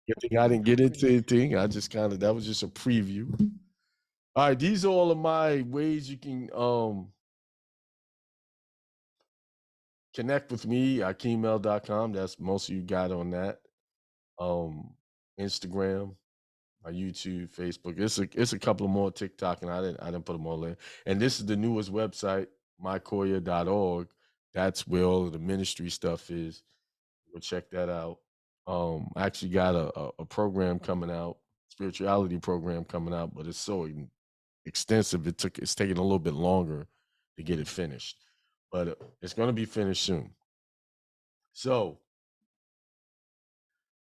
Good thing I didn't get into anything. I just kind of that was just a preview. All right, these are all of my ways you can connect with me at keymel.com. That's most of you got on that. Um Instagram, my YouTube, Facebook. It's a couple of more TikTok, and I didn't put them all in. And this is the newest website, mykoya.org. That's where all of the ministry stuff is. Go check that out. I actually got a program coming out, spirituality program coming out, but it's so extensive. It's taking a little bit longer to get it finished, but it's going to be finished soon. So,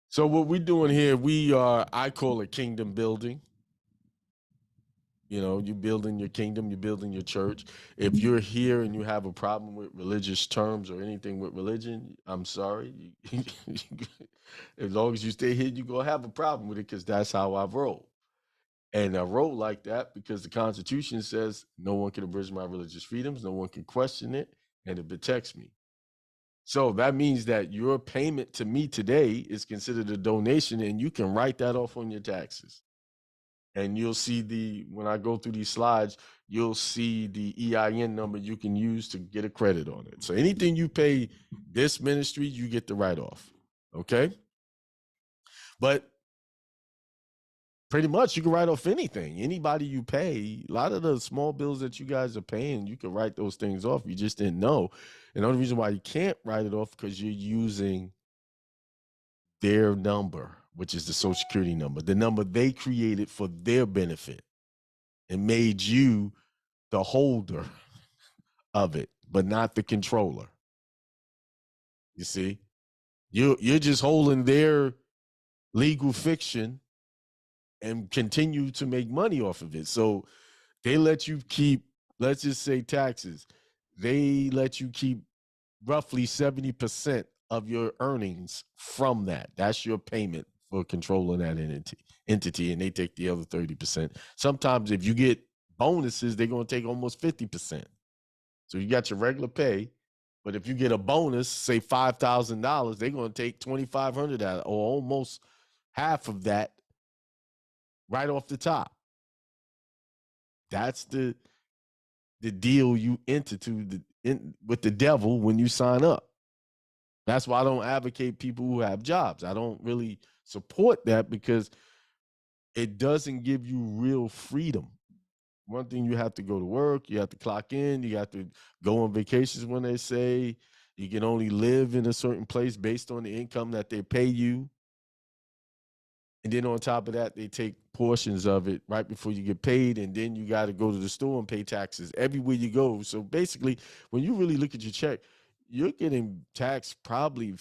so what we're doing here, I call it kingdom building. You know, you're building your kingdom, you're building your church. If you're here and you have a problem with religious terms or anything with religion, I'm sorry. As long as you stay here, you're going to have a problem with it because that's how I roll. And I roll like that because the Constitution says no one can abridge my religious freedoms, no one can question it, and it protects me. So that means that your payment to me today is considered a donation, and you can write that off on your taxes. And you'll see when I go through these slides, you'll see the EIN number you can use to get a credit on it. So anything you pay this ministry, you get the write off. Okay. But pretty much you can write off anything. Anybody you pay, a lot of the small bills that you guys are paying, you can write those things off. You just didn't know. And the only reason why you can't write it off because you're using their number, which is the social security number, the number they created for their benefit and made you the holder of it, but not the controller. You see, you're just holding their legal fiction and continue to make money off of it. So they let you keep, let's just say taxes. They let you keep roughly 70% of your earnings from that. That's your payment for controlling that entity, and they take the other 30%. Sometimes if you get bonuses, they're going to take almost 50%. So you got your regular pay, but if you get a bonus, say $5,000, they're going to take 2,500 out, or almost half of that right off the top. That's the deal you enter with the devil when you sign up. That's why I don't advocate people who have jobs. I don't really support that because it doesn't give you real freedom. One thing, you have to go to work, you have to clock in, you have to go on vacations when they say you can only live in a certain place based on the income that they pay you. And then on top of that, they take portions of it right before you get paid. And then you got to go to the store and pay taxes everywhere you go. So basically, when you really look at your check, you're getting taxed probably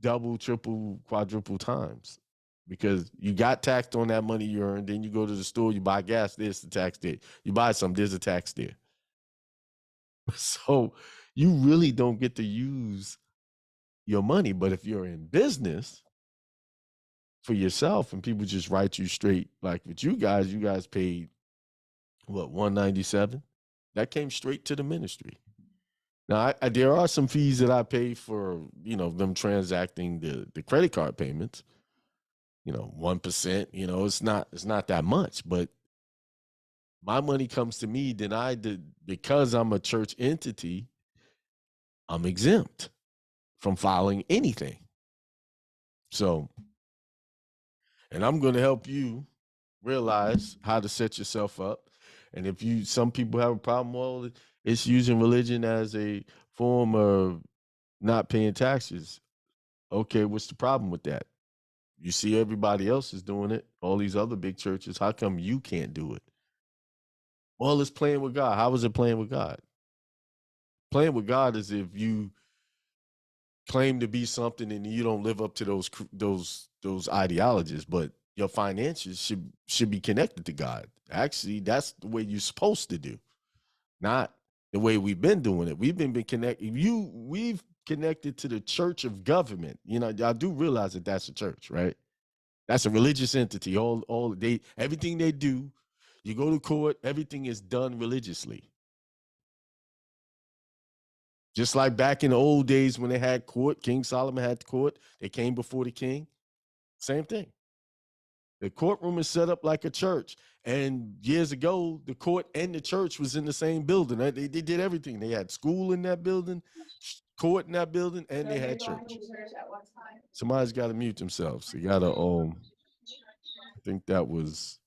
double, triple, quadruple times because you got taxed on that money you earned. Then you go to the store, you buy gas, there's the tax there. You buy something, there's a tax there. So you really don't get to use your money. But if you're in business for yourself and people just write you straight, like with you guys paid what, 197? That came straight to the ministry. Now, there are some fees that I pay for, them transacting the credit card payments. 1%. It's not that much, but my money comes to me. Then because I'm a church entity, I'm exempt from filing anything. So, and I'm going to help you realize how to set yourself up. And if some people have a problem, well, it's using religion as a form of not paying taxes. Okay, what's the problem with that? You see everybody else is doing it, all these other big churches. How come you can't do it? Well, it's playing with God. How is it playing with God? Playing with God is if you claim to be something and you don't live up to those ideologies, but your finances should be connected to God. Actually, that's the way you're supposed to do, not the way we've been doing it. We've connected. We've connected to the church of government. I do realize that that's a church, right? That's a religious entity. Everything they do, you go to court, everything is done religiously. Just like back in the old days when they had court, King Solomon had court, they came before the king. Same thing. The courtroom is set up like a church. And years ago, the court and the church was in the same building. They did everything. They had school in that building, court in that building, and they had church. Somebody's got to mute themselves. They got to, I think that was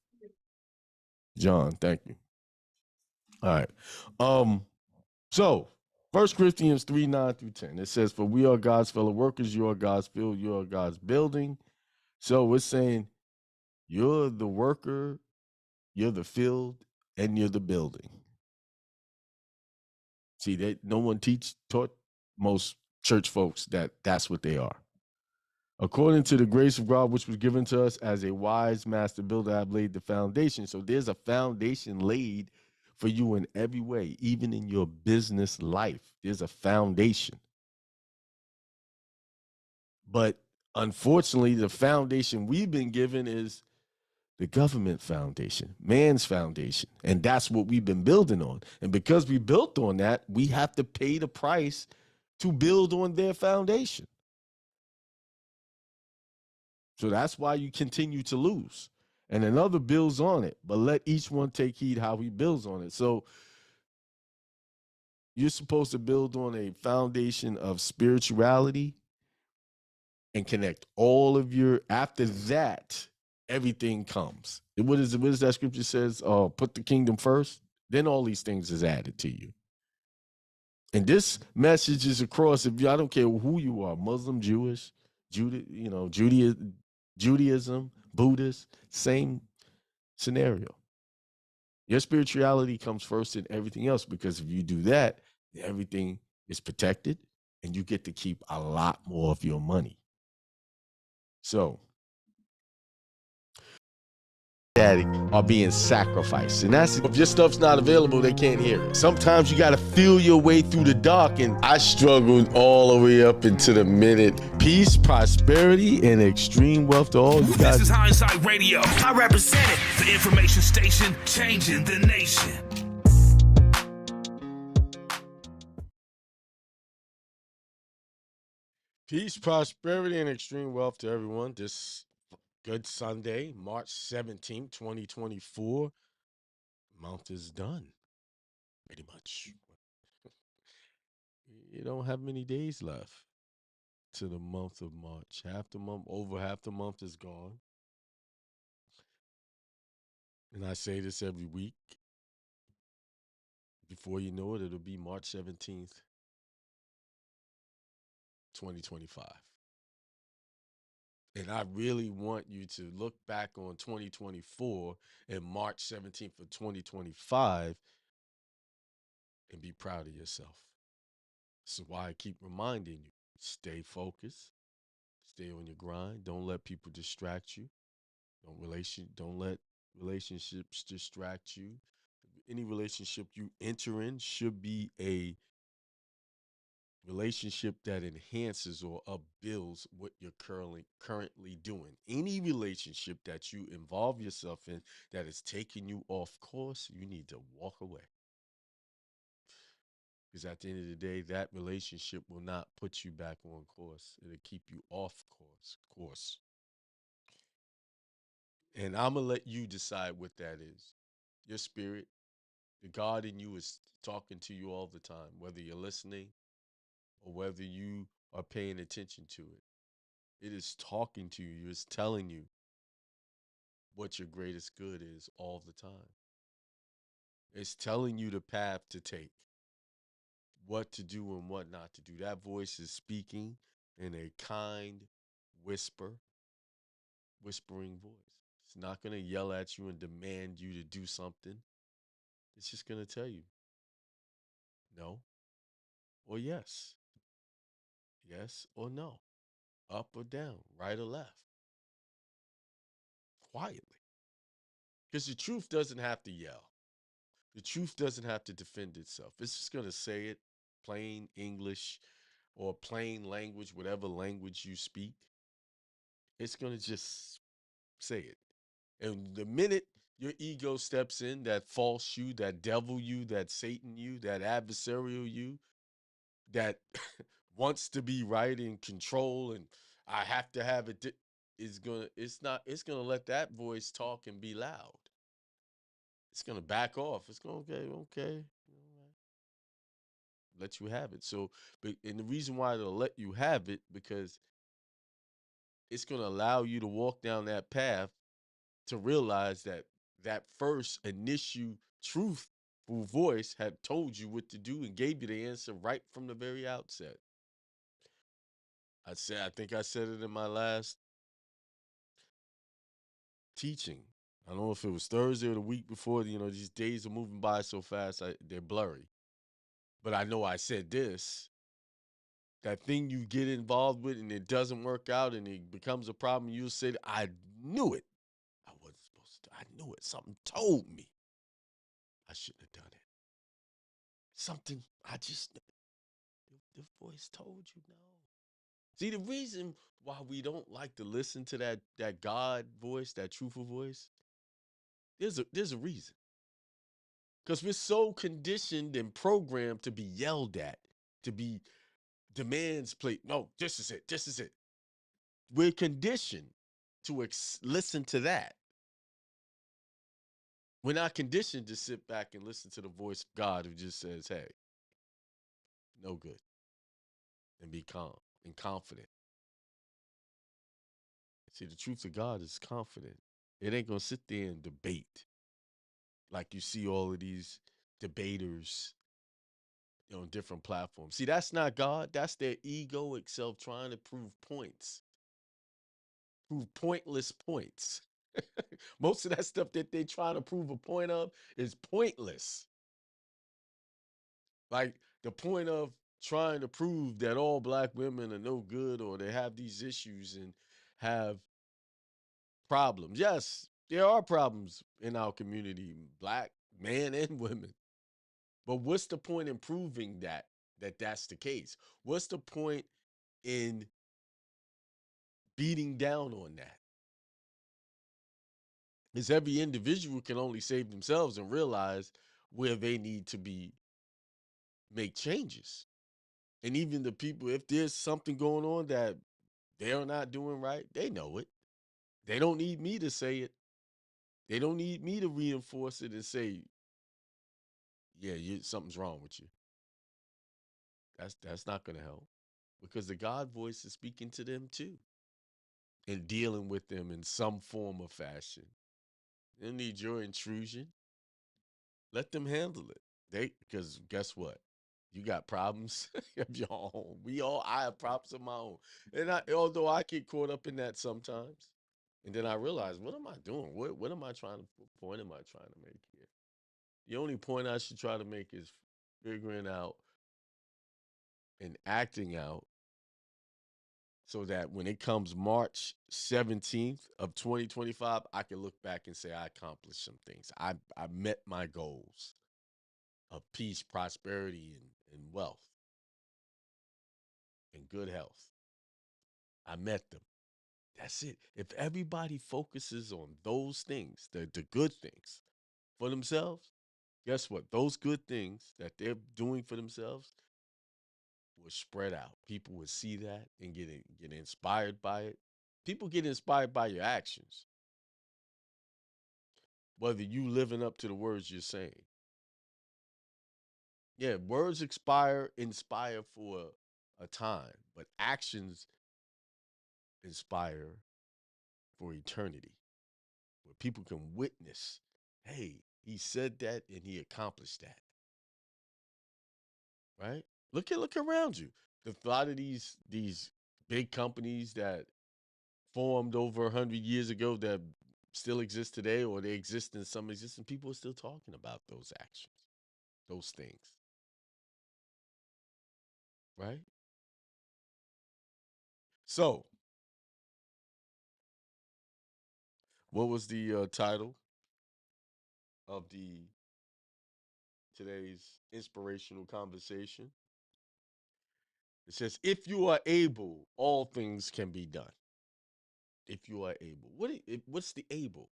John. Thank you. All right. So 1 Corinthians 3:9-10. It says, "For we are God's fellow workers, you are God's field, you are God's building." So we're saying you're the worker, you're the field, and you're the building. See, no one taught most church folks that that's what they are. According to the grace of God, which was given to us as a wise master builder, I've laid the foundation. So there's a foundation laid for you in every way, even in your business life. There's a foundation. But unfortunately, the foundation we've been given is the government foundation, man's foundation. And that's what we've been building on. And because we built on that, we have to pay the price to build on their foundation. So that's why you continue to lose. And another builds on it, but let each one take heed how he builds on it. So you're supposed to build on a foundation of spirituality and connect all of your, after that, everything comes. What is that scripture says? Put the kingdom first, then all these things is added to you. And this message is across, if you, I don't care who you are, Muslim, Jewish, Judaism, Buddhist, same scenario. Your spirituality comes first in everything else, because if you do that, everything is protected and you get to keep a lot more of your money. So daddy are being sacrificed, and that's, if your stuff's not available, they can't hear it. Sometimes you got to feel your way through the dark, and I struggled all the way up into the minute. Peace, prosperity, and extreme wealth to all you guys. This is Hindsight Radio. I represent it, the information station changing the nation. Peace, prosperity, and extreme wealth to everyone. This good Sunday, March 17th, 2024. Month is done, pretty much. You don't have many days left to the month of March. Over half the month is gone. And I say this every week. Before you know it, it'll be March 17th, 2025. And I really want you to look back on 2024 and March 17th of 2025 and be proud of yourself. This is why I keep reminding you, stay focused, stay on your grind. Don't let people distract you. Don't let relationships distract you. Any relationship you enter in should be a relationship that enhances or upbuilds what you're currently doing. Any relationship that you involve yourself in that is taking you off course, you need to walk away. Because at the end of the day, that relationship will not put you back on course. It'll keep you off course. And I'm going to let you decide what that is. Your spirit, the God in you is talking to you all the time, whether you're listening or whether you are paying attention to it. It is talking to you. It's telling you what your greatest good is all the time. It's telling you the path to take, what to do and what not to do. That voice is speaking in a kind whispering voice. It's not going to yell at you and demand you to do something. It's just going to tell you no or yes, yes or no, up or down, right or left, quietly. Because the truth doesn't have to yell. The truth doesn't have to defend itself. It's just going to say it plain English or plain language, whatever language you speak. It's going to just say it. And the minute your ego steps in, that false you, that devil you, that Satan you, that adversarial you, that wants to be right in control and I have to have it. it's gonna let that voice talk and be loud. It's gonna back off. It's gonna okay, let you have it. So, but and the reason why it'll let you have it because it's gonna allow you to walk down that path to realize that that first initial truthful voice had told you what to do and gave you the answer right from the very outset. I think I said it in my last teaching. I don't know if it was Thursday or the week before. These days are moving by so fast, they're blurry. But I know I said this. That thing you get involved with and it doesn't work out and it becomes a problem, you say, I knew it. I wasn't supposed to. I knew it. Something told me I shouldn't have done it. Something I just, the voice told you no. See, the reason why we don't like to listen to that God voice, that truthful voice, there's a reason. Because we're so conditioned and programmed to be yelled at, to be demands played. No, this is it. This is it. We're conditioned to listen to that. We're not conditioned to sit back and listen to the voice of God who just says, hey, no good, and be calm and confident. See, the truth of God is confident. It ain't going to sit there and debate like you see all of these debaters on different platforms. See, that's not God. That's their egoic self trying to prove points, prove pointless points. Most of that stuff that they trying to prove a point of is pointless. Like the point of trying to prove that all black women are no good or they have these issues and have problems. Yes, there are problems in our community, black men and women. But what's the point in proving that that's the case? What's the point in beating down on that? Because every individual can only save themselves and realize where they need to make changes. And even the people, if there's something going on that they're not doing right, they know it. They don't need me to say it. They don't need me to reinforce it and say, yeah, something's wrong with you. That's not going to help because the God voice is speaking to them too and dealing with them in some form or fashion. They don't need your intrusion. Let them handle it. Because guess what? You got problems of your own. I have problems of my own. And although I get caught up in that sometimes, and then I realize, what am I doing? What am I trying to, what point am I trying to make here? The only point I should try to make is figuring out and acting out so that when it comes March 17th of 2025, I can look back and say I accomplished some things. I met my goals of peace, prosperity, and wealth and good health. I met them. That's it. If everybody focuses on those things, the good things for themselves, guess what? Those good things that they're doing for themselves will spread out. People will see that and get inspired by it. People get inspired by your actions, whether you living up to the words you're saying. Yeah, words inspire for a time, but actions inspire for eternity, where people can witness, hey, he said that and he accomplished that. Right? Look around you. A lot of these big companies that formed over 100 years ago that still exist today, or they exist in some existing, people are still talking about those actions, those things. Right? So, what was the title of the today's inspirational conversation? It says, "If you are able, all things can be done." If you are able, what's the able?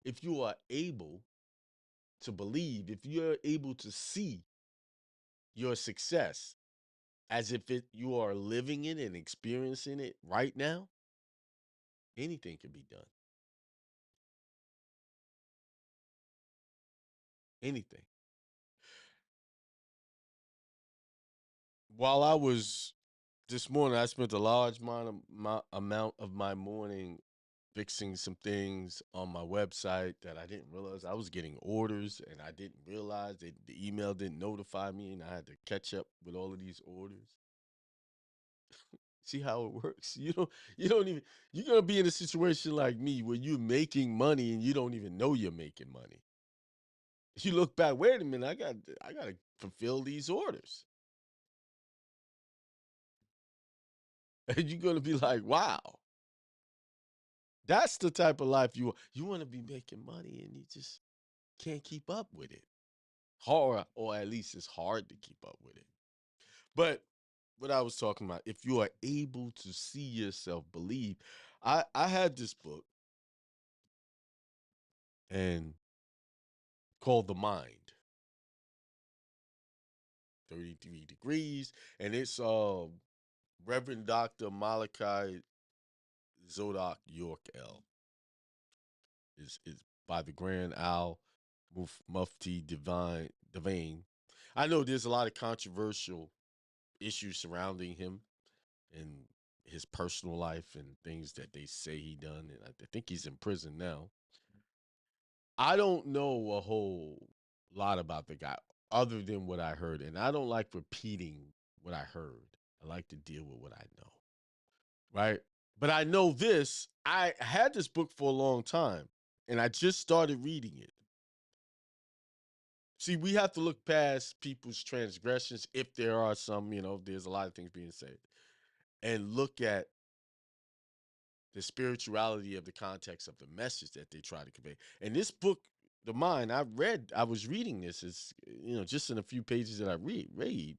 If you are able to believe, if you're able to see your success as if you are living it and experiencing it right now, Anything can be done. Anything. While I was this morning, I spent a large amount of my morning fixing some things on my website that I didn't realize I was getting orders, and I didn't realize that the email didn't notify me, and I had to catch up with all of these orders. See how it works? You don't even you're gonna be in a situation like me where you're making money and you don't even know you're making money. You look back, wait a minute, I gotta fulfill these orders. And you're gonna be like, wow. That's the type of life you want to be making money and you just can't keep up with it. Hard, or at least it's hard to keep up with it. But what I was talking about, if you are able to see yourself believe, I had this book and called The Mind, 33 Degrees, and it's Reverend Dr. Malachi Zodok York L. Is by the Grand Al Mufti Divine. I know there's a lot of controversial issues surrounding him and his personal life and things that they say he done, and I think he's in prison now. I don't know a whole lot about the guy other than what I heard, and I don't like repeating what I heard. I like to deal with what I know, right? But I know this. I had this book for a long time, and I just started reading it. See, we have to look past people's transgressions if there are some, there's a lot of things being said, and look at the spirituality of the context of the message that they try to convey. And this book, The Mind, I was reading this, is just in a few pages that I read,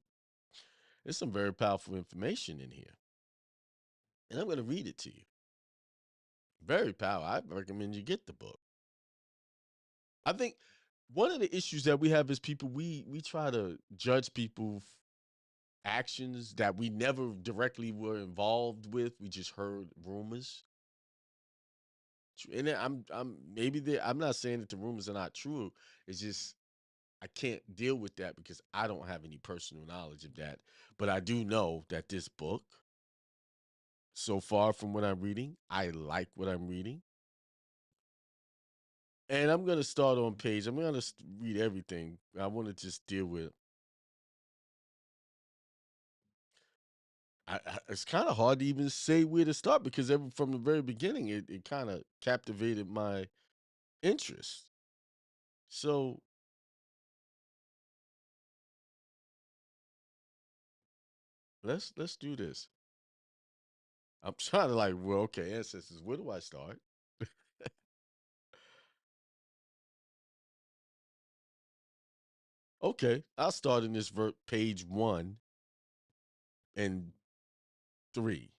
there's some very powerful information in here. And I'm going to read it to you. Very powerful. I recommend you get the book. I think one of the issues that we have is people, we try to judge people actions that we never directly were involved with. We just heard rumors. And I'm not saying that the rumors are not true. It's just I can't deal with that because I don't have any personal knowledge of that. But I do know that this book, so far from what I'm reading, I like what I'm reading. And I'm gonna start on page. I'm gonna read everything. I want to just deal with. It's kind of hard to even say where to start because from the very beginning, it kind of captivated my interest. So let's do this. I'm trying to like, well, okay, ancestors, where do I start? Okay, I'll start in this page 1 and 3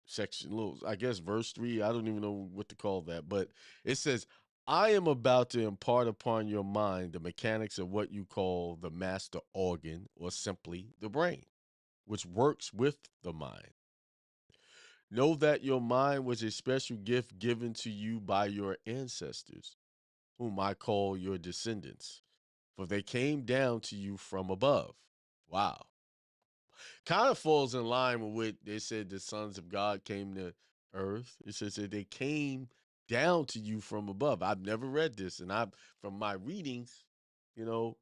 section. Little, I guess verse 3. I don't even know what to call that, but it says, "I am about to impart upon your mind the mechanics of what you call the master organ, or simply the brain, which works with the mind. Know that your mind was a special gift given to you by your ancestors, whom I call your descendants, for they came down to you from above." Wow. Kind of falls in line with what they said the sons of God came to earth. It says that they came down to you from above. I've never read this, and from my readings, you know,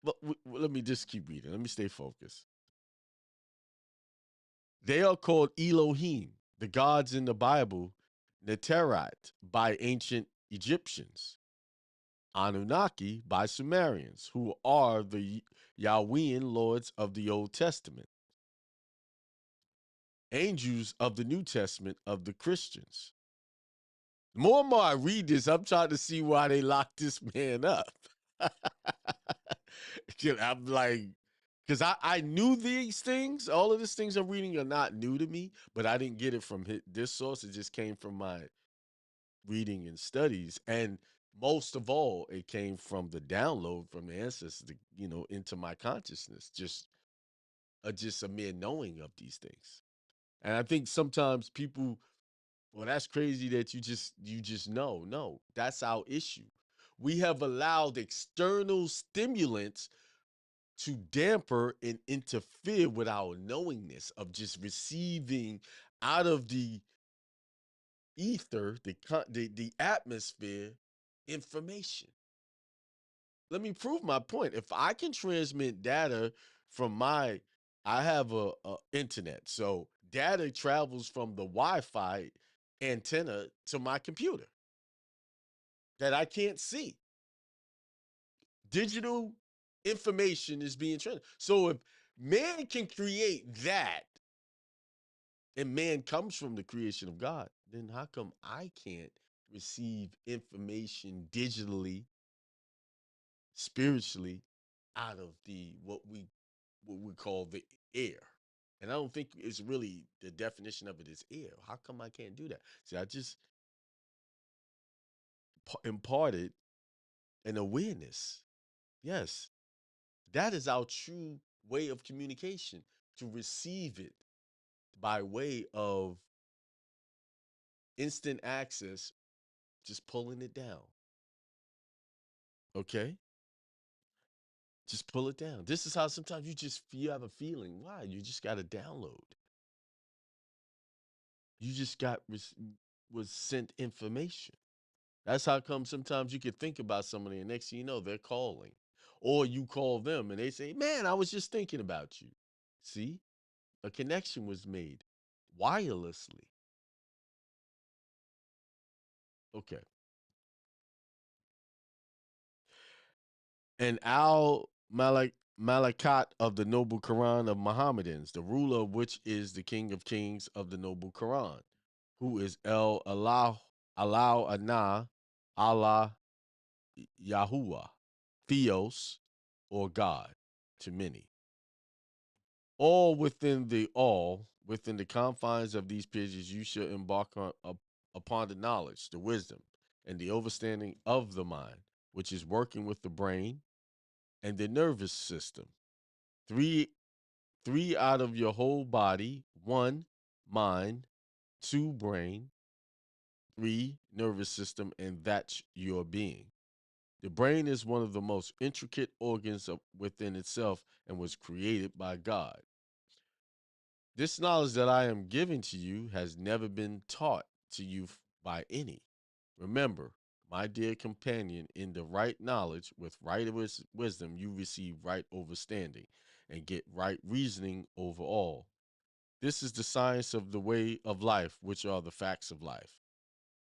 but let me just keep reading. Let me stay focused. They are called Elohim, the gods in the Bible, Neterat by ancient Egyptians, Anunnaki by Sumerians, who are the Yahwehan lords of the Old Testament, angels of the New Testament of the Christians. The more and more I read this, I'm trying to see why they locked this man up. I'm like, because I knew these things. All of these things I'm reading are not new to me, but I didn't get it from this source. It just came from my reading and studies. And most of all, it came from the download from the ancestors, into my consciousness. Just a mere knowing of these things. And I think sometimes people, well, that's crazy that you just know. No, that's our issue. We have allowed external stimulants to damper and interfere with our knowingness of just receiving out of the ether, the atmosphere, information. Let me prove my point. If I can transmit data from I have a internet, so data travels from the Wi-Fi antenna to my computer that I can't see. Digital information is being transmitted. So if man can create that, and man comes from the creation of God, then how come I can't receive information digitally, spiritually, out of the what we call the air? And I don't think it's really the definition of it is air. How come I can't do that? See, I just imparted an awareness. Yes, that is our true way of communication, to receive it by way of instant access, just pulling it down. Okay? Just pull it down. This is how sometimes you have a feeling. Why? You just got to download. You just was sent information. That's how come sometimes you could think about somebody and next thing you know, they're calling. Or you call them and they say, "Man, I was just thinking about you." See? A connection was made wirelessly. Okay. And Al Malakat of the Noble Quran of Mohammedans, the ruler of which is the King of Kings of the Noble Quran, who is El Allah Anah, Allah Yahuwah, Theos, or God to many. Within the confines of these pages, you shall embark upon the knowledge, the wisdom, and the understanding of the mind, which is working with the brain and the nervous system. Three three out of your whole body, one mind, two brain, three nervous system, and that's your being. The brain is one of the most intricate organs within itself and was created by God. This knowledge that I am giving to you has never been taught to you by any. Remember, my dear companion, in the right knowledge with right wisdom, you receive right understanding and get right reasoning over all. This is the science of the way of life, which are the facts of life.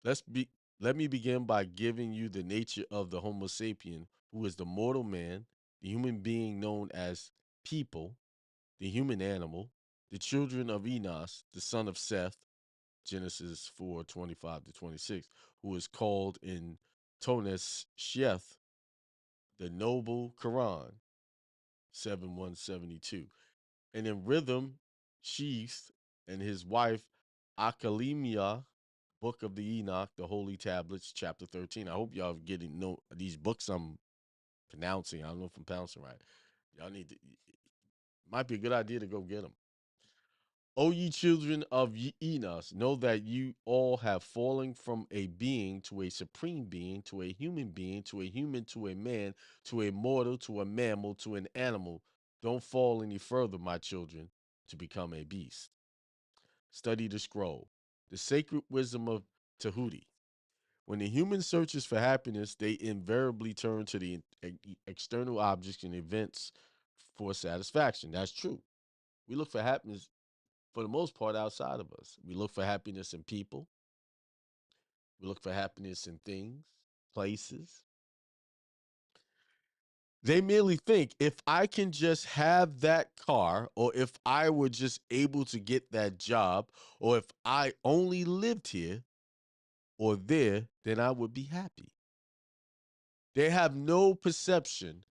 Let's be Let me begin by giving you the nature of the Homo sapien, who is the mortal man, the human being known as people, the human animal, the children of Enos, the son of Seth, Genesis 4:25-26, who is called in Tones Sheth, the noble Quran, 7:172. And in rhythm, Sheath and his wife Akalimia, Book of the Enoch, the Holy Tablets, chapter 13. I hope y'all getting know these books I'm pronouncing. I don't know if I'm pronouncing right. Y'all need to, might be a good idea to go get them. O ye children of Enos, know that you all have fallen from a being to a supreme being, to a human being, to a human, to a man, to a mortal, to a mammal, to an animal. Don't fall any further, my children, to become a beast. Study the scroll, the sacred wisdom of Tahuti. When the human searches for happiness, they invariably turn to the external objects and events for satisfaction. That's true. We look for happiness for the most part outside of us. We look for happiness in people. We look for happiness in things, places. They merely think, if I can just have that car, or if I were just able to get that job, or if I only lived here or there, then I would be happy. They have no perception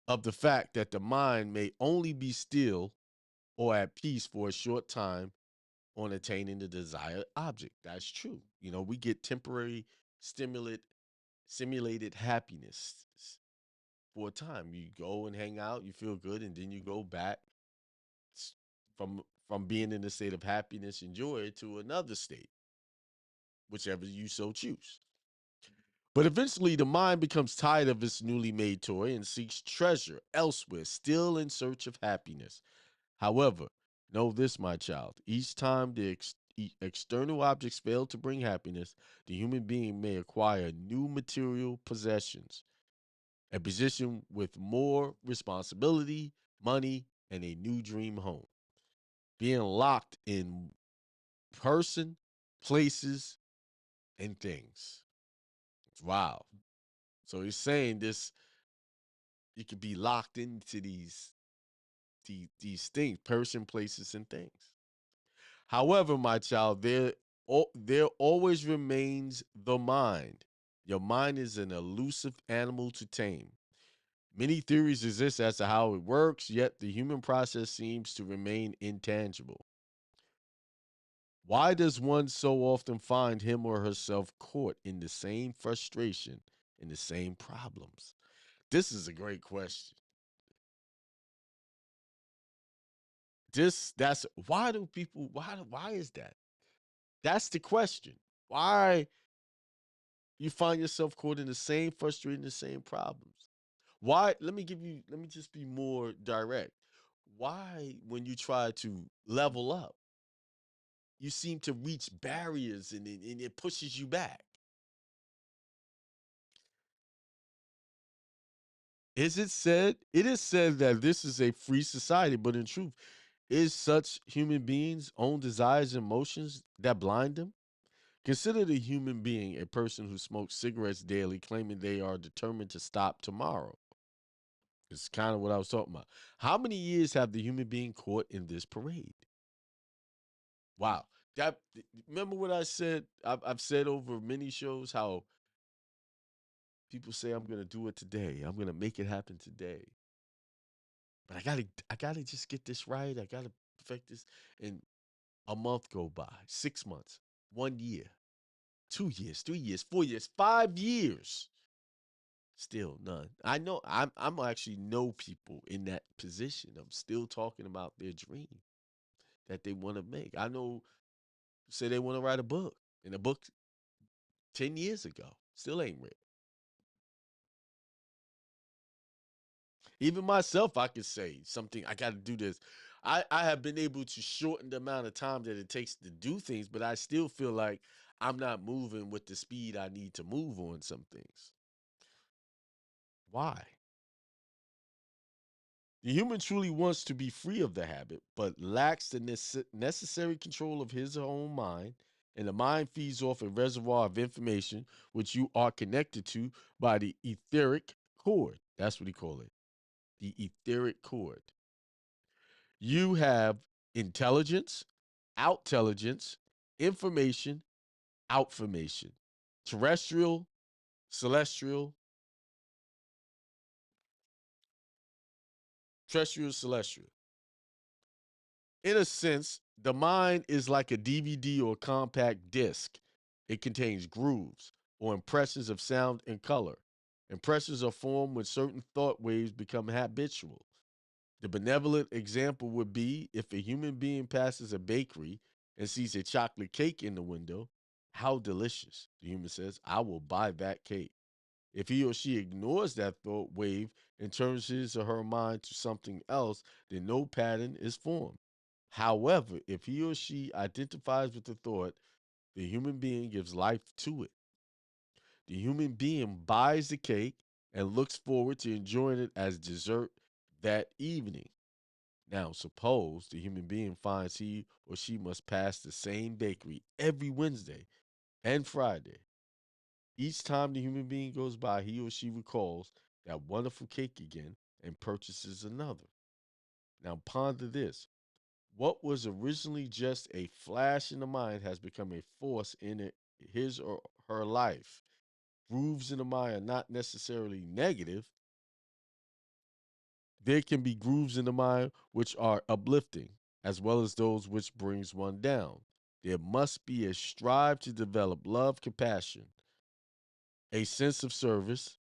of the fact that the mind may only be still or at peace for a short time on attaining the desired object. That's true. You know, we get temporary stimulate simulated happiness for a time. You go and hang out, you feel good, and then you go back from from being in a state of happiness and joy to another state, whichever you so choose. But eventually, the mind becomes tired of its newly made toy and seeks treasure elsewhere, still in search of happiness. However, know this, my child. Each time the external objects fail to bring happiness, the human being may acquire new material possessions, a position with more responsibility, money, and a new dream home. Being locked in person, places, and things. Wow. So he's saying this, you could be locked into these things, person, places, and things. However, my child, there always remains the mind. Your mind is an elusive animal to tame. Many theories exist as to how it works, yet the human process seems to remain intangible. Why does one so often find him or herself caught in the same frustration, in the same problems? This is a great question. That's why do people why is that? That's the question. Why you find yourself caught in the same frustrating, the same problems? Why? Let me just be more direct. Why, when you try to level up, you seem to reach barriers and it pushes you back? It is said that this is a free society, but in truth, is such human beings' own desires and emotions that blind them? Consider the human being a person who smokes cigarettes daily, claiming they are determined to stop tomorrow. It's kind of what I was talking about. How many years have the human being caught in this parade? Wow. That remember what I said? I've said over many shows how people say I'm gonna do it today. I'm gonna make it happen today. But I gotta just get this right. I gotta perfect this. And a month go by, 6 months, 1 year, 2 years, 3 years, 4 years, 5 years. Still none. I know I'm actually know people in that position. I'm still talking about their dream that they want to make. I know say they want to write a book. And a book 10 years ago still ain't written. Even myself, I could say something, I got to do this. I have been able to shorten the amount of time that it takes to do things, but I still feel like I'm not moving with the speed I need to move on some things. Why? The human truly wants to be free of the habit, but lacks the necessary control of his own mind. And the mind feeds off a reservoir of information which you are connected to by the etheric cord. That's what he call it. The etheric cord. You have intelligence, outintelligence, information, outformation, terrestrial, celestial, terrestrial, celestial. In a sense, the mind is like a DVD or compact disc. It contains grooves or impressions of sound and color. Impressions are formed when certain thought waves become habitual. The benevolent example would be if a human being passes a bakery and sees a chocolate cake in the window. How delicious, the human says, I will buy that cake. If he or she ignores that thought wave and turns his or her mind to something else, then no pattern is formed. However, if he or she identifies with the thought, the human being gives life to it. The human being buys the cake and looks forward to enjoying it as dessert that evening. Now, suppose the human being finds he or she must pass the same bakery every Wednesday and Friday. Each time the human being goes by, he or she recalls that wonderful cake again and purchases another. Now, ponder this. What was originally just a flash in the mind has become a force in his or her life. Grooves in the mind are not necessarily negative. There can be grooves in the mind which are uplifting, as well as those which brings one down. There must be a strive to develop love, compassion, a sense of service,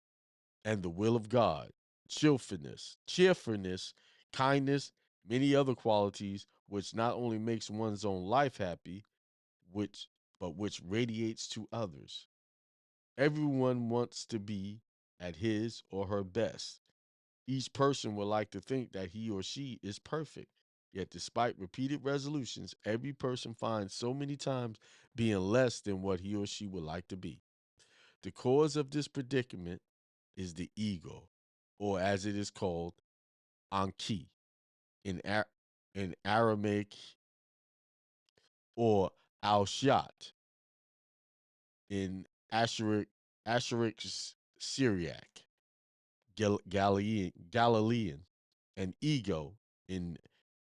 and the will of God, cheerfulness, kindness, many other qualities which not only makes one's own life happy, which but which radiates to others. Everyone wants to be at his or her best. Each person would like to think that he or she is perfect. Yet, despite repeated resolutions, every person finds so many times being less than what he or she would like to be. The cause of this predicament is the ego, or as it is called, Anki in, in Aramaic, or Al Shat in Asheric Syriac, Galilean, and ego in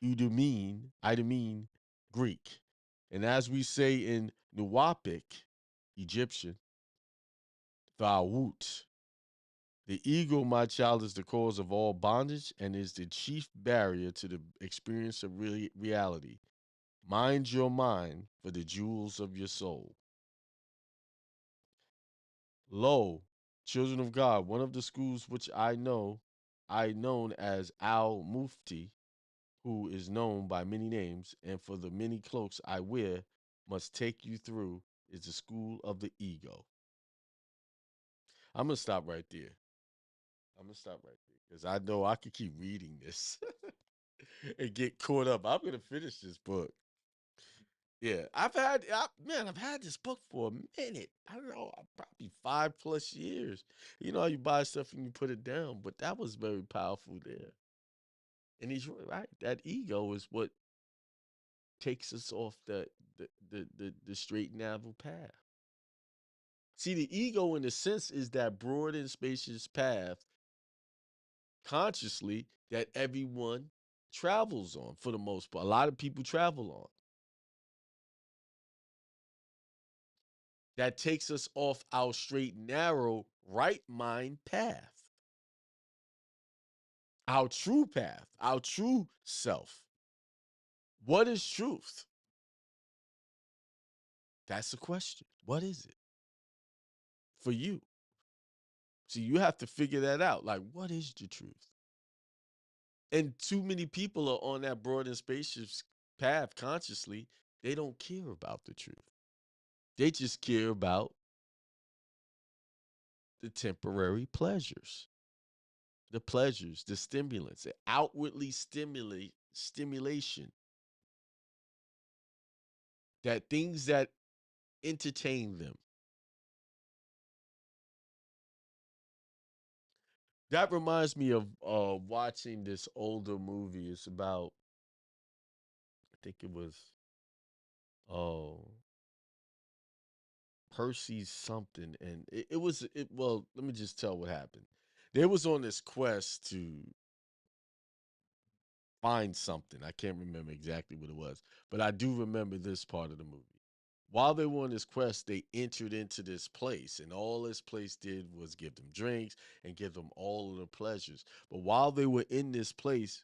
Idumean Greek. And as we say in Nuwapic, Egyptian, Thawut, the ego, my child, is the cause of all bondage and is the chief barrier to the experience of reality. Mind your mind for the jewels of your soul. Lo, children of God, one of the schools which I known as Al Mufti, who is known by many names, and for the many cloaks I wear, must take you through, is the school of the ego. I'm gonna stop right there. I'm gonna stop right there because I know I could keep reading this and get caught up. I'm gonna finish this book. Yeah, I've had this book for a minute. I don't know, probably 5+ years. You know how you buy stuff and you put it down, but that was very powerful there. And he's right. That ego is what takes us off the straight and narrow path. See, the ego, in a sense, is that broad and spacious path consciously that everyone travels on for the most part. A lot of people travel on. That takes us off our straight, narrow, right mind path, our true path, our true self. What is truth? That's the question. What is it for you? So you have to figure that out. Like, what is the truth? And too many people are on that broad and spacious path consciously. They don't care about the truth. They just care about the temporary pleasures, the stimulants, the outwardly stimulation, that things that entertain them. That reminds me of watching this older movie. It's about, I think it was, oh, Percy something, and well, let me just tell what happened. They was on this quest to find something. I can't remember exactly what it was, but I do remember this part of the movie. While they were on this quest, they entered into this place, and all this place did was give them drinks and give them all of the pleasures. But while they were in this place,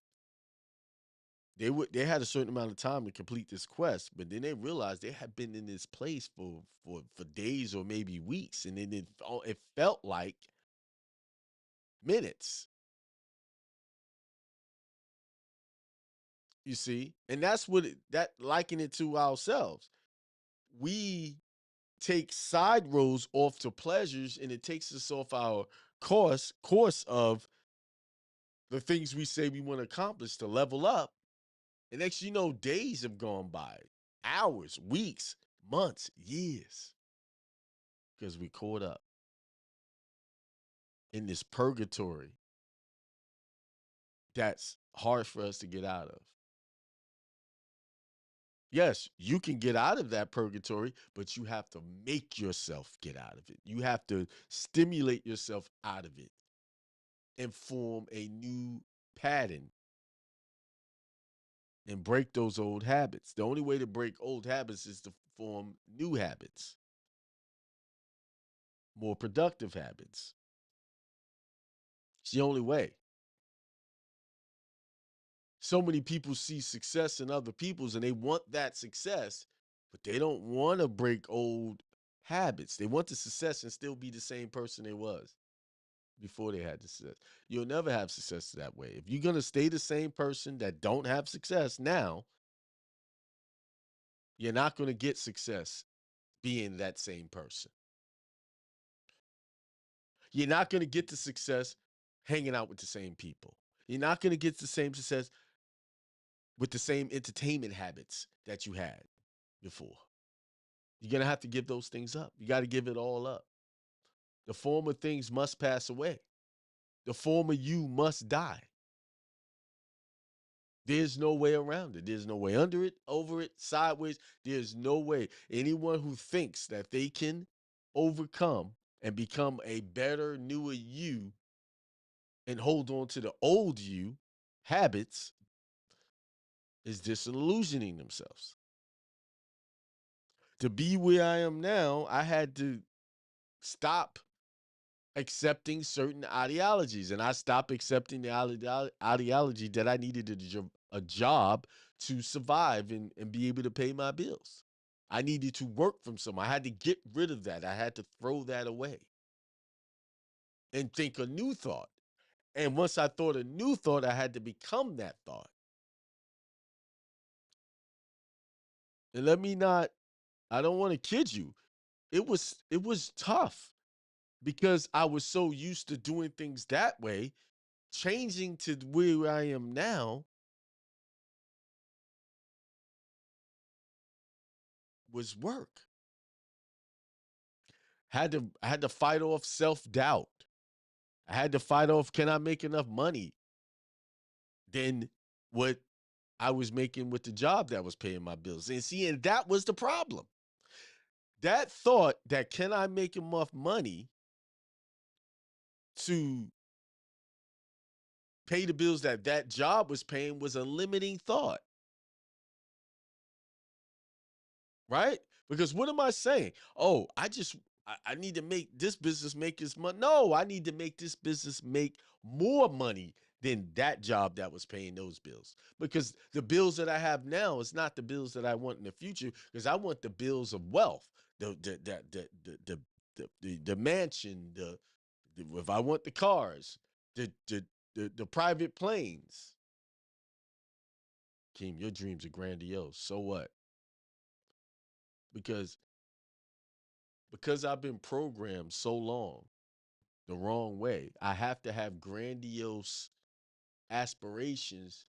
they had a certain amount of time to complete this quest, but then they realized they had been in this place for days or maybe weeks, and then it felt like minutes. You see, and that's what that liken it to ourselves. We take side roads off to pleasures, and it takes us off our course of the things we say we want to accomplish to level up. And next, you know, days have gone by, hours, weeks, months, years, because we caught up in this purgatory that's hard for us to get out of. Yes, you can get out of that purgatory, but you have to make yourself get out of it. You have to stimulate yourself out of it and form a new pattern and break those old habits. The only way to break old habits is to form new habits, more productive habits. It's the only way. So many people see success in other people's and they want that success, but they don't want to break old habits. They want the success and still be the same person they was before they had the success. You'll never have success that way. If you're going to stay the same person that don't have success now, You're not going to get success being that same person. You're not going to get the success hanging out with the same people. You're not going to get the same success with the same entertainment habits that you had before. You're going to have to give those things up. You got to give it all up. The former things must pass away. The former you must die. There's no way around it. There's no way under it, over it, sideways. There's no way. Anyone who thinks that they can overcome and become a better, newer you and hold on to the old you habits is disillusioning themselves. To be where I am now, I had to stop accepting certain ideologies, and I stopped accepting the ideology that I needed a job to survive and be able to pay my bills. I needed to work from somewhere. I had to get rid of that. I had to throw that away and think a new thought. And once I thought a new thought, I had to become that thought. And let me not, I don't want to kid you. It was tough because I was so used to doing things that way. Changing to where I am now was work. I had to fight off self-doubt. I had to fight off, can I make enough money than what I was making with the job that was paying my bills? And see, and that was the problem. That thought that can I make enough money to pay the bills that that job was paying was a limiting thought, right? Because what am I saying? Oh, I need to make this business make this money. No, I need to make this business make more money than that job that was paying those bills. Because the bills that I have now is not the bills that I want in the future. Because I want the bills of wealth, the mansion, the if I want the cars, the private planes. Keem, your dreams are grandiose. So what? Because I've been programmed so long the wrong way, I have to have grandiose aspirations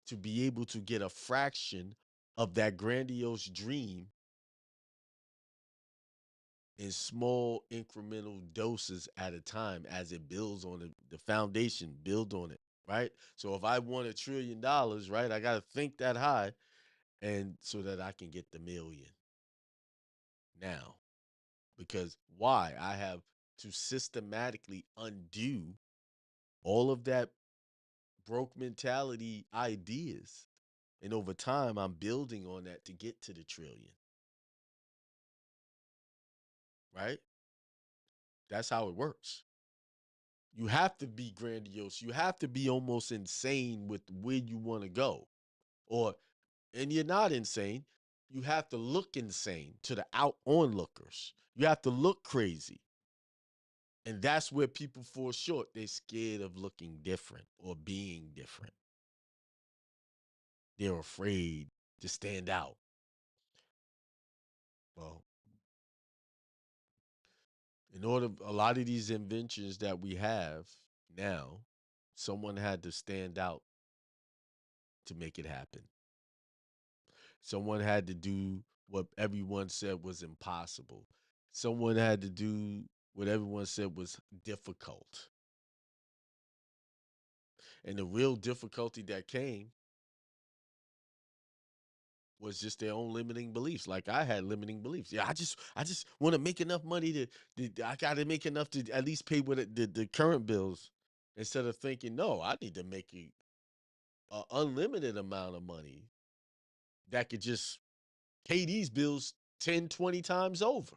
to be able to get a fraction of that grandiose dream in small incremental doses at a time as it builds on the foundation, build on it, right? So if I want $1 trillion, right, I got to think that high and so that I can get the million now. Because why? I have to systematically undo all of that broke mentality ideas. And over time, I'm building on that to get to the trillion, right? That's how it works. You have to be grandiose. You have to be almost insane with where you want to go. Or, and you're not insane. You have to look insane to the out onlookers. You have to look crazy. And that's where people fall short. They're scared of looking different or being different. They're afraid to stand out. Well, in order, a lot of these inventions that we have now, someone had to stand out to make it happen. Someone had to do what everyone said was impossible. Someone had to do what everyone said was difficult. And the real difficulty that came was just their own limiting beliefs. Like I had limiting beliefs. Yeah, I just want to make enough money I got to make enough to at least pay what the current bills, instead of thinking, no, I need to make a unlimited amount of money that could just pay these bills 10, 20 times over.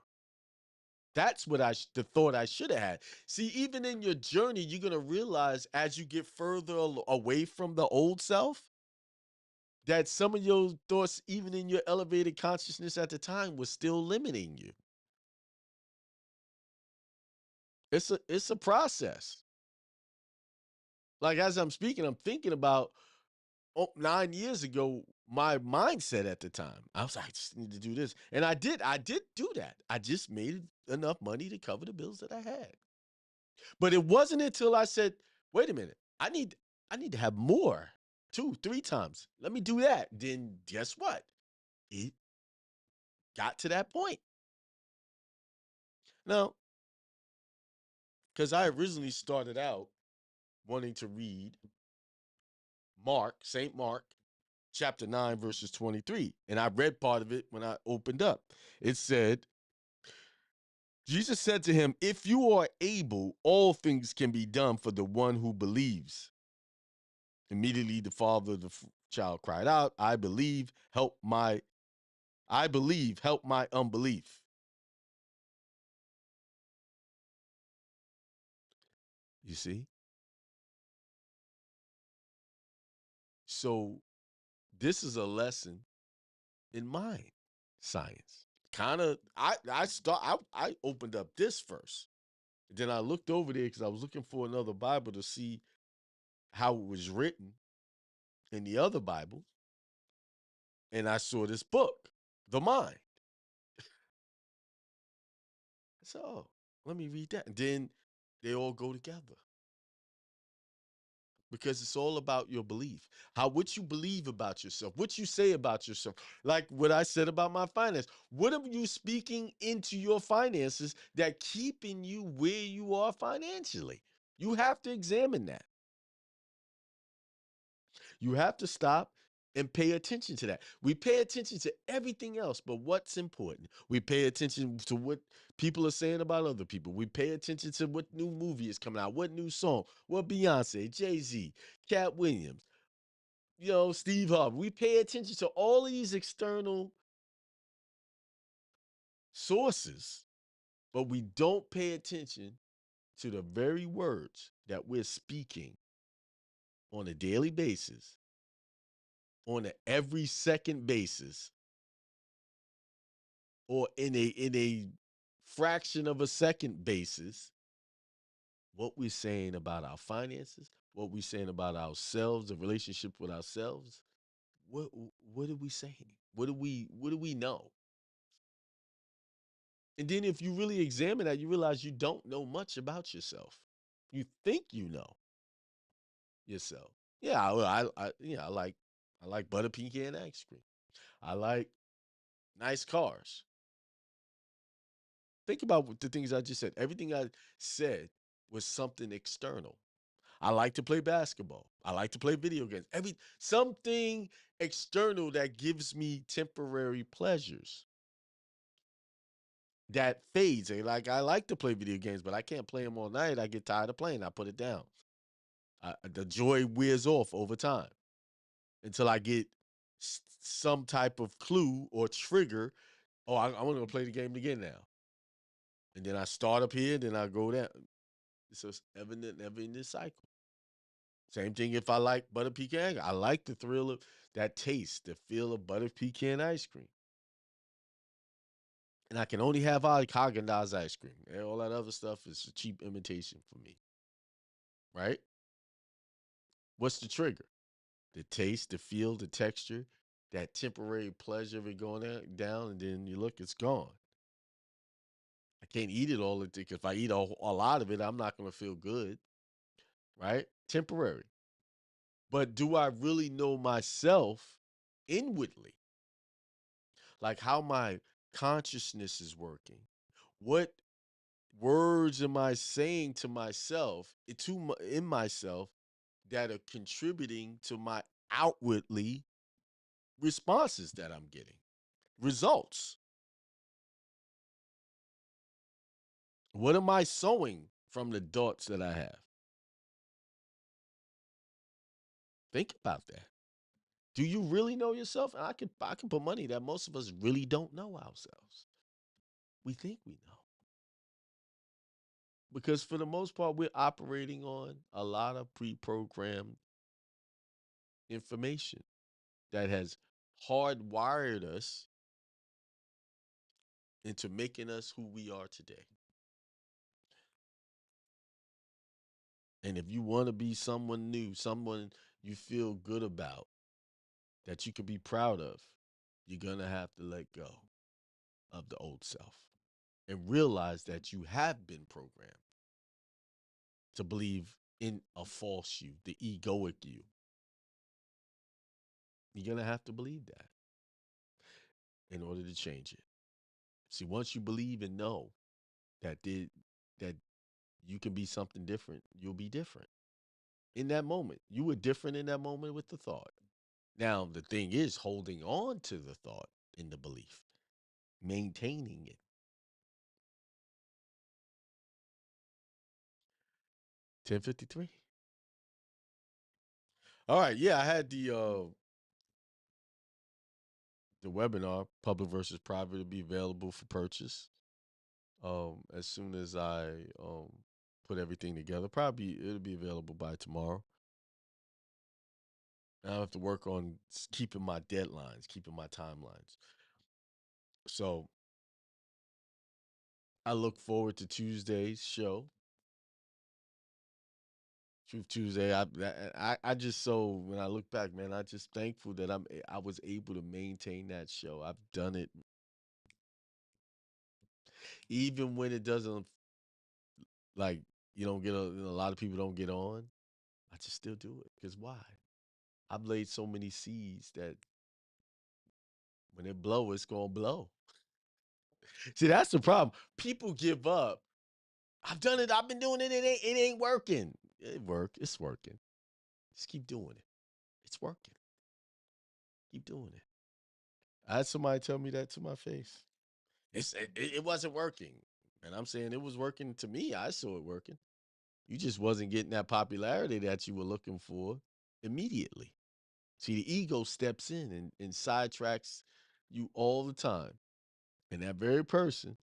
That's what the thought I should have had. See, even in your journey, you're going to realize as you get further away from the old self, that some of your thoughts, even in your elevated consciousness at the time, was still limiting you. It's a process. Like as I'm speaking, I'm thinking about 9 years ago my mindset at the time. I was like, I just need to do this. And I did do that. I just made enough money to cover the bills that I had. But it wasn't until I said, wait a minute, I need to have more, 2, 3 times. Let me do that. Then guess what? It got to that point. Now, because I originally started out wanting to read Mark, St. Mark, chapter 9, verses 23. And I read part of it when I opened up. It said, Jesus said to him, if you are able, all things can be done for the one who believes. Immediately the father of the child cried out, I believe, help my unbelief. You see? So this is a lesson in mind science. Kind of I opened up this first. Then I looked over there because I was looking for another Bible to see how it was written in the other Bible. And I saw this book, The Mind. I said, oh, let me read that. And then they all go together because it's all about your belief. What you believe about yourself, what you say about yourself. Like what I said about my finance. What are you speaking into your finances that keeping you where you are financially? You have to examine that. You have to stop and pay attention to that. We pay attention to everything else, but what's important? We pay attention to what people are saying about other people. We pay attention to what new movie is coming out, what new song, what Beyonce, Jay-Z, Cat Williams, Steve Harvey. We pay attention to all of these external sources, but we don't pay attention to the very words that we're speaking on a daily basis, on an every second basis, or in a fraction of a second basis, what we're saying about our finances, what we're saying about ourselves, the relationship with ourselves. What what are we saying? What do we know? And then if you really examine that, you realize you don't know much about yourself. You think you know yourself. Yeah, I like butter pecan ice cream. I like nice cars. Think about the things I just said. Everything I said was something external. I like to play basketball. I like to play video games. Something external that gives me temporary pleasures that fades. Like I like to play video games, but I can't play them all night. I get tired of playing. I put it down. The joy wears off over time until I get some type of clue or trigger. Oh, I want to play the game again now. And then I start up here, then I go down. So it's evident, never in this cycle. Same thing if I like butter pecan. I like the thrill of that taste, the feel of butter pecan ice cream. And I can only have Haagen-Dazs ice cream. And all that other stuff is a cheap imitation for me. Right? What's the trigger? The taste, the feel, the texture, that temporary pleasure of it going down, and then you look, it's gone. I can't eat it all. If I eat a lot of it, I'm not going to feel good. Right? Temporary. But do I really know myself inwardly? Like how my consciousness is working. What words am I saying to myself, in myself, that are contributing to my outwardly responses that I'm getting? Results. What am I sowing from the thoughts that I have? Think about that. Do you really know yourself? And I can put money that most of us really don't know ourselves. We think we know. Because for the most part, we're operating on a lot of pre-programmed information that has hardwired us into making us who we are today. And if you want to be someone new, someone you feel good about, that you can be proud of, you're going to have to let go of the old self and realize that you have been programmed to believe in a false you, the egoic you. You're going to have to believe that in order to change it. See, once you believe and know that you can be something different, you'll be different. In that moment, you were different in that moment with the thought. Now, the thing is holding on to the thought in the belief, maintaining it. 10:53. All right, yeah, I had the webinar, public versus private, will be available for purchase. As soon as I put everything together, probably it'll be available by tomorrow. I have to work on keeping my deadlines, keeping my timelines. So I look forward to Tuesday's show, Truth Tuesday. I just so when I look back, man, I just thankful that I was able to maintain that show. I've done it even when it doesn't, like, you don't get a lot of people don't get on. I just still do it because why? I've laid so many seeds that when it blow, it's gonna blow. See, that's the problem. People give up. I've done it. I've been doing it. It ain't working. It work. It's working. Just keep doing it. It's working. Keep doing it. I had somebody tell me that to my face. It wasn't working, and I'm saying it was working to me. I saw it working. You just wasn't getting that popularity that you were looking for immediately. See, the ego steps in and sidetracks you all the time, and that very person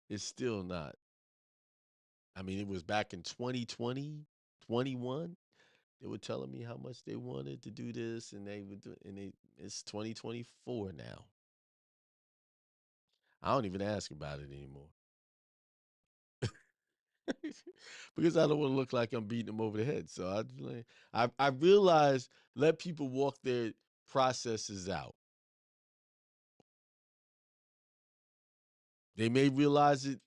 is still not. I mean, it was back in 2020, 21. They were telling me how much they wanted to do this, and they would do, and it's 2024 now. I don't even ask about it anymore because I don't want to look like I'm beating them over the head. So I realize let people walk their processes out. They may realize it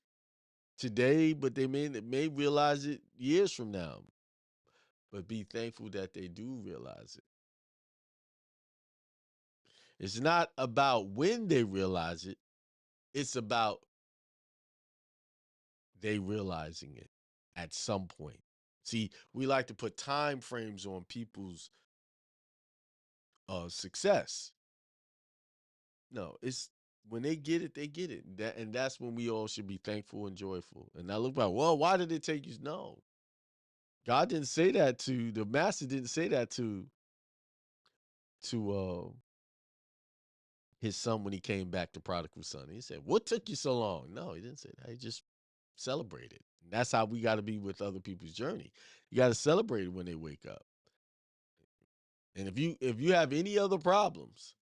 today, but they may realize it years from now. But be thankful that they do realize it. It's not about when they realize it. It's about they realizing it at some point. See, we like to put time frames on people's success. No, it's when they get it, they get it. And that's when we all should be thankful and joyful. And I look back, well, why did it take you? No. God didn't say that to the master didn't say that to his son when he came back, to prodigal son. He said, what took you so long? No, he didn't say that. He just celebrated. And that's how we got to be with other people's journey. You got to celebrate it when they wake up. And if you have any other problems,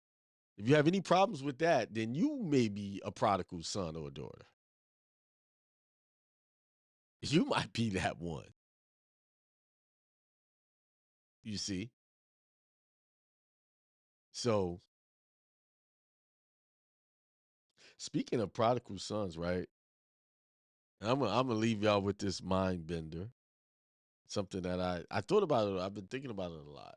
if you have any problems with that, then you may be a prodigal son or daughter. You might be that one. You see? So, speaking of prodigal sons, right? And I'm gonna leave y'all with this mind bender. Something that I thought about it. I've been thinking about it a lot.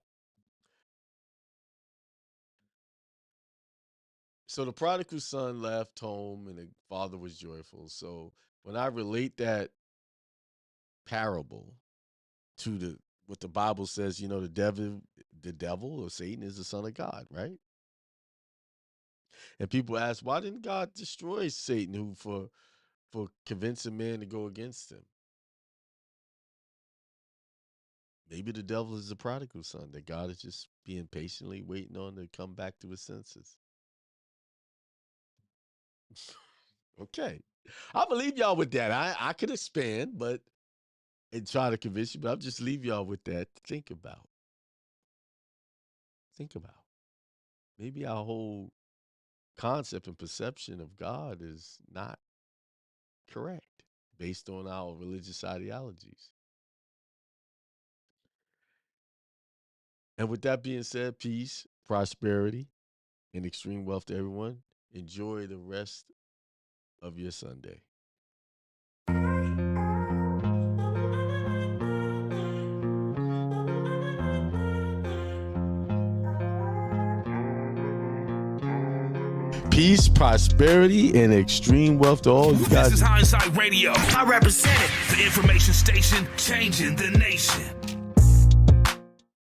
So the prodigal son left home, and the father was joyful. So when I relate that parable to the what the Bible says, the devil or Satan is the son of God, right? And people ask, why didn't God destroy Satan, who for convincing man to go against him? Maybe the devil is the prodigal son that God is just being patiently waiting on to come back to his senses. Okay. I believe y'all with that. I could expand, but and try to convince you, but I'll just leave y'all with that to think about. Think about. Maybe our whole concept and perception of God is not correct based on our religious ideologies. And with that being said, peace. prosperity, and extreme wealth to everyone. Enjoy the rest of your Sunday. Peace, prosperity, and extreme wealth to all you guys. This is Hindsight Radio. I represent it. The information station changing the nation.